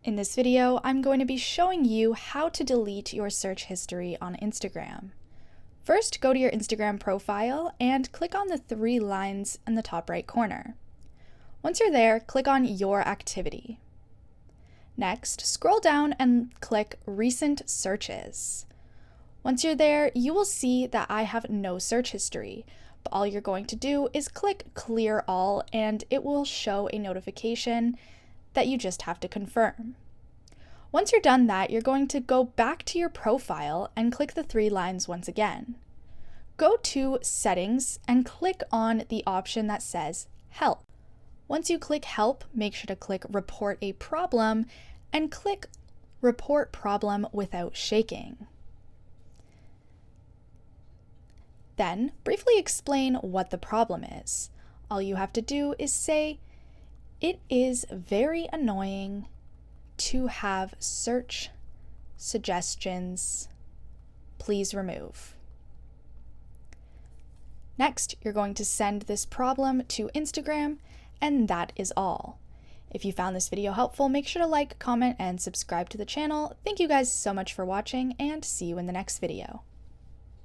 In this video, I'm going to be showing you how to delete your search history on Instagram. First, go to your Instagram profile and click on the three lines in the top right corner. Once you're there, click on Your Activity. Next, scroll down and click Recent Searches. Once you're there, you will see that I have no search history, but all you're going to do is click Clear All and it will show a notification that you just have to confirm. Once you're done that, you're going to go back to your profile and click the three lines once again. Go to Settings and click on the option that says Help. Once you click Help, make sure to click Report a Problem and click Report Problem Without Shaking. Then, briefly explain what the problem is. All you have to do is say, "It is very annoying to have search suggestions. Please remove." Next, you're going to send this problem to Instagram, and that is all. If you found this video helpful, make sure to like, comment, and subscribe to the channel. Thank you guys so much for watching, and see you in the next video.